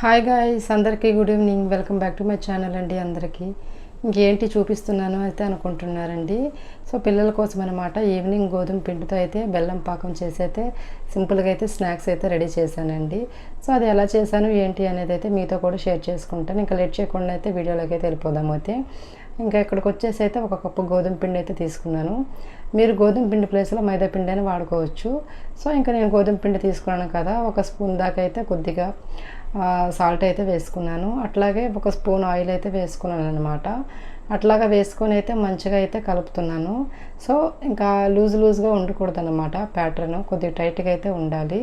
Hi guys, అందరికీ good evening. Welcome back to my channel అండి. అందరికీ ఇంకేంటి చూపిస్తున్నాను అయితే అనుకుంటున్నారండి. సో పిల్లల కోసం అనమాట ఈవినింగ్ గోధుమ పిండితో అయితే బెల్లం పాకం చేసి అయితే సింపుల్గా అయితే స్నాక్స్ అయితే రెడీ చేశానండి. సో అది ఎలా చేశాను ఏంటి అనేది అయితే మీతో కూడా షేర్ చేసుకుంటాను. ఇంకా లేట్ చేయకుండా అయితే వీడియోలోకి అయితే వెళ్ళిపోదాము. అయితే ఇంకా ఇక్కడికి వచ్చేసి అయితే ఒక కప్పు గోధుమ పిండి అయితే తీసుకున్నాను. మీరు గోధుమ పిండి ప్లేస్లో మైదా పిండి అని వాడుకోవచ్చు. సో ఇంకా నేను గోధుమ పిండి తీసుకున్నాను కదా, ఒక స్పూన్ దాకా అయితే కొద్దిగా సాల్ట్ అయితే వేసుకున్నాను. అట్లాగే ఒక స్పూన్ ఆయిల్ అయితే వేసుకున్నాను అనమాట. అట్లాగా వేసుకొని అయితే మంచిగా అయితే కలుపుతున్నాను. సో ఇంకా లూజ్గా ఉండకూడదు అనమాట, ప్యాటర్న్ కొద్దిగా టైట్గా అయితే ఉండాలి.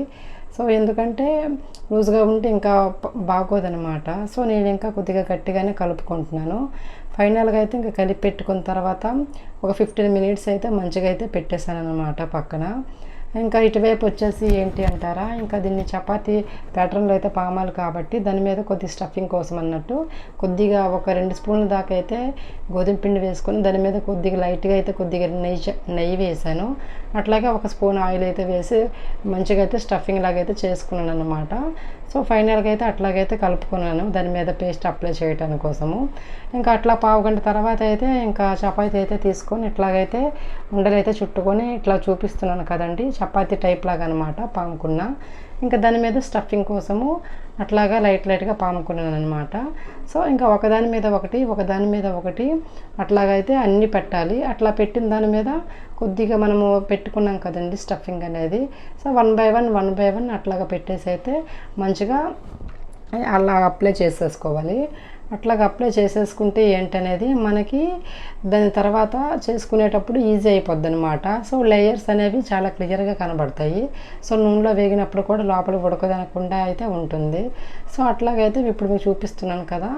సో ఎందుకంటే లూజ్గా ఉంటే ఇంకా బాగోదనమాట. సో నేను ఇంకా కొద్దిగా గట్టిగానే కలుపుకుంటున్నాను. ఫైనల్గా అయితే ఇంకా కలిపి పెట్టుకున్న తర్వాత ఒక 15 మినిట్స్ అయితే మంచిగా అయితే పెట్టేశాను అనమాట పక్కన. ఇంకా ఇటువైపు వచ్చేసి ఏంటి అంటారా, ఇంకా దీన్ని చపాతీ ప్యాటర్న్లో అయితే పామాలి కాబట్టి దాని మీద కొద్ది స్టఫింగ్ కోసం అన్నట్టు కొద్దిగా ఒక 2 స్పూన్ల దాకా అయితే గోధుమ పిండి వేసుకొని దాని మీద కొద్దిగా లైట్గా అయితే కొద్దిగా నెయ్యి వేసాను. అట్లాగే ఒక స్పూన్ ఆయిల్ అయితే వేసి మంచిగా అయితే స్టఫింగ్ లాగా అయితే చేసుకున్నాను అనమాట. సో ఫైనల్గా అయితే అట్లాగైతే కలుపుకున్నాను దాని మీద పేస్ట్ అప్లై చేయడానికి కోసము. ఇంకా అట్లా పావు గంట తర్వాత అయితే ఇంకా చపాతీ అయితే తీసుకొని ఇట్లాగైతే ఉండలైతే చుట్టుకొని ఇట్లా చూపిస్తున్నాను కదండి, చపాతీ టైప్ లాగా అనమాట పాముకున్న. ఇంకా దాని మీద స్టఫింగ్ కోసము అట్లాగా లైట్గా పాముకున్నాను అనమాట. సో ఇంకా ఒకదాని మీద ఒకటి అట్లాగైతే అన్నీ పెట్టాలి. అట్లా పెట్టిన దాని మీద కొద్దిగా మనము పెట్టుకున్నాం కదండి స్టఫింగ్ అనేది. సో వన్ బై వన్ అట్లాగా పెట్టేసి అయితే మంచిగా అలా అప్లై చేసేసుకోవాలి. అట్లాగా అప్లై చేసేసుకుంటే ఏంటనేది మనకి దాని తర్వాత చేసుకునేటప్పుడు ఈజీ అయిపోద్ది అనమాట. సో లేయర్స్ అనేవి చాలా క్లియర్గా కనబడతాయి. సో నూనెలో వేగినప్పుడు కూడా లోపల ఉడకదనకుండా అయితే ఉంటుంది. సో అట్లాగైతే ఇప్పుడు మీకు చూపిస్తున్నాను కదా.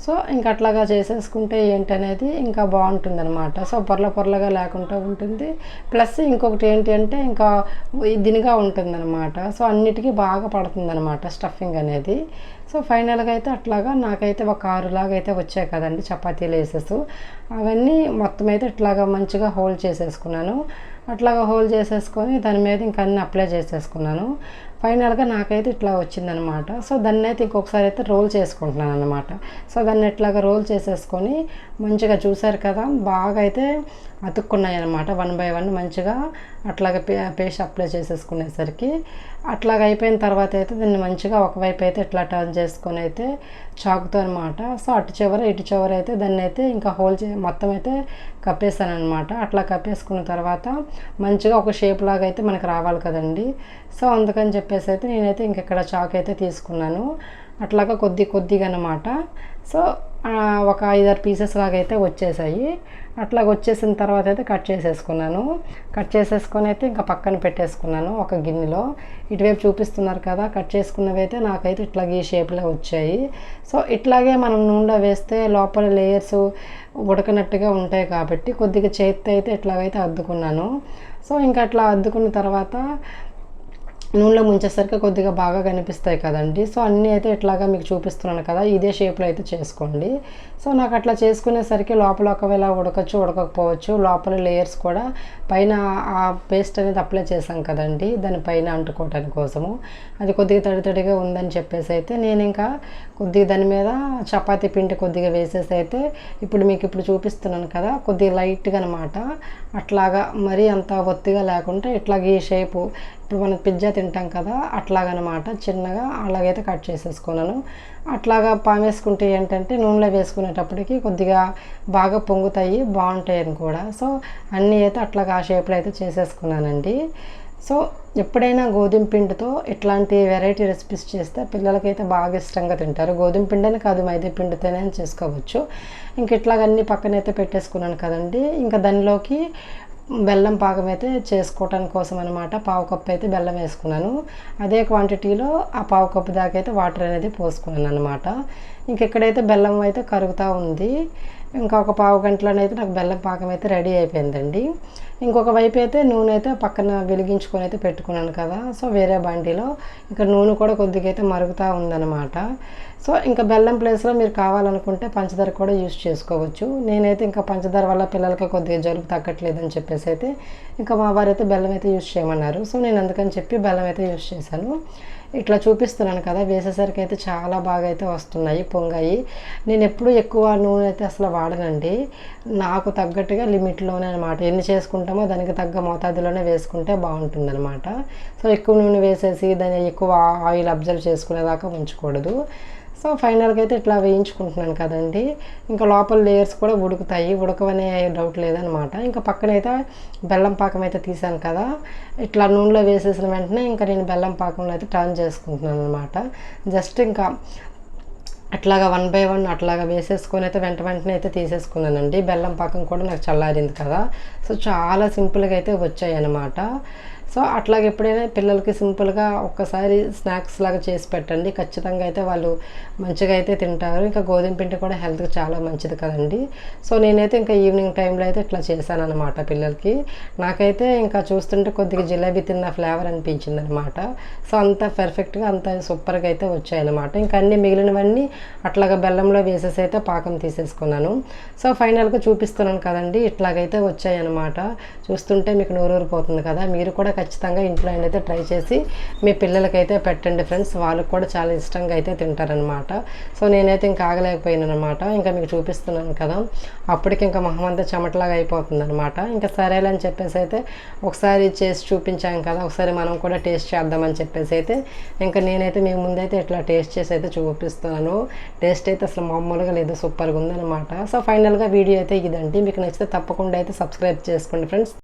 సో ఇంకా అట్లాగా చేసేసుకుంటే ఏంటనేది ఇంకా బాగుంటుంది అనమాట. సో పొరలుగా లేకుండా ఉంటుంది. ప్లస్ ఇంకొకటి ఏంటి అంటే ఇంకా దినిగా ఉంటుంది అనమాట. సో అన్నిటికీ బాగా పడుతుంది అనమాట స్టఫింగ్ అనేది. సో ఫైనల్గా అయితే అట్లాగా నాకైతే ఒక 6 లాగా అయితే వచ్చాయి కదండి చపాతీ లేసెస్. అవన్నీ మొత్తం అయితే ఇట్లాగా మంచిగా హోల్డ్ చేసేసుకున్నాను. అట్లాగా హోల్డ్ చేసేసుకొని దాని మీద ఇంకా అన్నీ అప్లై చేసేసుకున్నాను. ఫైనల్గా నాకైతే ఇట్లా వచ్చిందనమాట. సో దాన్ని అయితే ఇంకొకసారి అయితే రోల్ చేసుకుంటున్నాను అనమాట. సో దాన్ని ఇట్లాగా రోల్ చేసేసుకొని మంచిగా చూసారు కదా, బాగా అయితే అతుక్కున్నాయి అనమాట. వన్ బై వన్ మంచిగా అట్లాగా పేస్ట్ అప్లై చేసేసుకునేసరికి అట్లాగ అయిపోయిన తర్వాత అయితే దీన్ని మంచిగా ఒకవైపు అయితే ఇట్లా టర్న్ చేసుకొని అయితే చాకుతో అనమాట. సో అటు చివర ఇటు చివర అయితే దాన్ని అయితే ఇంకా మొత్తం అయితే కప్పేసాను అనమాట. అట్లా కప్పేసుకున్న తర్వాత మంచిగా ఒక షేప్ లాగా అయితే మనకు రావాలి కదండి. సో అందుకని చెప్పేసి అయితే నేనైతే ఇంకెక్కడ చాక్ అయితే తీసుకున్నాను. అట్లాగా కొద్దిగా అనమాట. సో ఒక 5-6 పీసెస్ లాగా అయితే వచ్చేసాయి. అట్లాగ వచ్చేసిన తర్వాత అయితే కట్ చేసేసుకొని అయితే ఇంకా పక్కన పెట్టేసుకున్నాను ఒక గిన్నెలో. ఇటువైపు చూపిస్తున్నారు కదా, కట్ చేసుకున్నవి అయితే నాకైతే ఇట్లాగే ఈ షేప్లో వచ్చాయి. సో ఇట్లాగే మనం నూనెలో వేస్తే లోపల లేయర్స్ ఉడకనట్టుగా ఉంటాయి కాబట్టి కొద్దిగా చేతితో అయితే ఇట్లాగైతే అద్దుకున్నాను. సో ఇంకా అట్లా అద్దుకున్న తర్వాత నూనెలో ముంచేసరికి కొద్దిగా బాగా కనిపిస్తాయి కదండి. సో అన్నీ అయితే ఇట్లాగా మీకు చూపిస్తున్నాను కదా, ఇదే షేప్లో అయితే చేసుకోండి. సో నాకు అట్లా చేసుకునేసరికి లోపల ఒకవేళ ఉడకపోవచ్చు. లోపల లేయర్స్ కూడా పైన ఆ పేస్ట్ అనేది అప్లై చేసాం కదండి దానిపైన అంటుకోవటానికి కోసము, అది కొద్దిగా తడిగా ఉందని చెప్పేసి అయితే నేను ఇంకా కొద్దిగా దాని మీద చపాతీ పిండి కొద్దిగా వేసేసి అయితే ఇప్పుడు చూపిస్తున్నాను కదా, కొద్దిగా లైట్గా అనమాట. అట్లాగా మరీ అంత ఒత్తిగా లేకుండా ఇట్లాగ ఈ షేపు ఇప్పుడు మనం పిజ్జా తింటాం కదా అట్లాగనమాట, చిన్నగా అలాగైతే కట్ చేసేసుకున్నాను. అట్లాగా పామేసుకుంటే ఏంటంటే నూనెలో వేసుకునేటప్పటికి కొద్దిగా బాగా పొంగుతాయి, బాగుంటాయని కూడా. సో అన్నీ అయితే అట్లాగా ఆ షేప్లో అయితే చేసేసుకున్నానండి. సో ఎప్పుడైనా గోధుమ పిండితో ఇట్లాంటి వెరైటీ రెసిపీస్ చేస్తే పిల్లలకైతే బాగా ఇష్టంగా తింటారు. గోధుమ పిండిని కాదు, మైదా పిండితోనే చేసుకోవచ్చు. ఇంక ఇట్లాగన్నీ పక్కనైతే పెట్టేసుకున్నాను కదండి. ఇంకా దానిలోకి బెల్లం పాకం అయితే చేసుకోవటానికి కోసం అనమాట పావు కప్పు అయితే బెల్లం వేసుకున్నాను. అదే క్వాంటిటీలో ఆ పావు కప్పు దాకా అయితే వాటర్ అనేది పోసుకున్నాను అనమాట. ఇంకెక్కడైతే బెల్లం అయితే కరుగుతూ ఉంది. ఇంకా ఒక పావు గంటలోనైతే నాకు బెల్లం పాకం అయితే రెడీ అయిపోయిందండి. ఇంకొక వైపు అయితే నూనె అయితే పక్కన వెలిగించుకొని అయితే పెట్టుకున్నాను కదా. సో వేరే బండిలో ఇంకా నూనె కూడా కొద్దిగా అయితే మరుగుతూ ఉందన్నమాట. సో ఇంకా బెల్లం ప్లేస్లో మీరు కావాలనుకుంటే పంచదార కూడా యూస్ చేసుకోవచ్చు. నేనైతే ఇంకా పంచదార వల్ల పిల్లలకి కొద్దిగా జలుబు తగ్గట్లేదని చెప్పేసి అయితే ఇంకా మా వారైతే బెల్లం అయితే యూస్ చేయమన్నారు. సో నేను అందుకని చెప్పి బెల్లం అయితే యూస్ చేశాను. ఇట్లా చూపిస్తున్నాను కదా, వేసేసరికి అయితే చాలా బాగా అయితే వస్తున్నాయి, పొంగాయి. నేను ఎప్పుడు ఎక్కువ నూనె అయితే అసలు వాడనండి, నాకు తగ్గట్టుగా లిమిట్లోనే అనమాట. ఎన్ని చేసుకుంటామో దానికి తగ్గ మోతాదులోనే వేసుకుంటే బాగుంటుంది అనమాట. సో ఎక్కువ నూనె వేసేసి దాన్ని ఎక్కువ ఆయిల్ అబ్జర్వ్ చేసుకునేదాకా ఉంచకూడదు. సో ఫైనల్గా అయితే ఇట్లా వేయించుకుంటున్నాను కదండి. ఇంకా లోపల లేయర్స్ కూడా ఉడుకుతాయి, ఉడకవనే డౌట్ లేదనమాట. ఇంకా పక్కనైతే బెల్లం పాకం అయితే తీసాను కదా, ఇట్లా నూనెలో వేసేసిన వెంటనే ఇంకా నేను బెల్లం పాకంలో అయితే టర్న్ చేసుకుంటున్నాను అనమాట. జస్ట్ ఇంకా అట్లాగా 1 బై 1 అట్లాగా వేసేసుకొని అయితే వెంటనే అయితే తీసేసుకున్నానండి. బెల్లం పాకం కూడా నాకు చల్లారింది కదా, సో చాలా సింపుల్గా అయితే వచ్చాయి అన్నమాట. సో అట్లాగే ఎప్పుడైనా పిల్లలకి సింపుల్గా ఒక్కసారి స్నాక్స్ లాగా చేసి పెట్టండి, ఖచ్చితంగా అయితే వాళ్ళు మంచిగా అయితే తింటారు. ఇంకా గోధుమ పిండి కూడా హెల్త్కి చాలా మంచిది కదండి. సో నేనైతే ఇంకా ఈవినింగ్ టైంలో అయితే ఇట్లా చేశాను అనమాట పిల్లలకి. నాకైతే ఇంకా చూస్తుంటే కొద్దిగా జిలేబీ తిన్న ఫ్లేవర్ అనిపించింది అనమాట. సో అంత పర్ఫెక్ట్గా అంత సూపర్గా అయితే వచ్చాయన్నమాట. ఇంకా అన్నీ మిగిలినవన్నీ అట్లాగా బెల్లంలో వేసేసి అయితే పాకం తీసేసుకున్నాను. సో ఫైనల్గా చూపిస్తున్నాను కదండి, ఇట్లాగైతే వచ్చాయన్నమాట. చూస్తుంటే మీకు నోరూరిపోతుంది కదా, మీరు కూడా ఖచ్చితంగా ఇంట్లో అయితే ట్రై చేసి మీ పిల్లలకైతే పెట్టండి ఫ్రెండ్స్, వాళ్ళకి కూడా చాలా ఇష్టంగా అయితే తింటారనమాట. సో నేనైతే ఇంకా ఆగలేకపోయాను అనమాట. ఇంకా మీకు చూపిస్తున్నాను కదా, అప్పటికి ఇంకా మొహం అంతా చెమటలాగా అయిపోతుంది అనమాట. ఇంకా సరేలని చెప్పేసి అయితే ఒకసారి చేసి చూపించాం కదా, ఒకసారి మనం కూడా టేస్ట్ చేద్దామని చెప్పేసి అయితే ఇంకా నేనైతే మీ ముందైతే ఇట్లా టేస్ట్ చేసి అయితే చూపిస్తున్నాను. టేస్ట్ అయితే అసలు మామూలుగా లేదు, సూపర్గా ఉందన్నమాట. సో ఫైనల్గా వీడియో అయితే ఇదండి. మీకు నచ్చితే తప్పకుండా అయితే సబ్స్క్రైబ్ చేసుకోండి ఫ్రెండ్స్.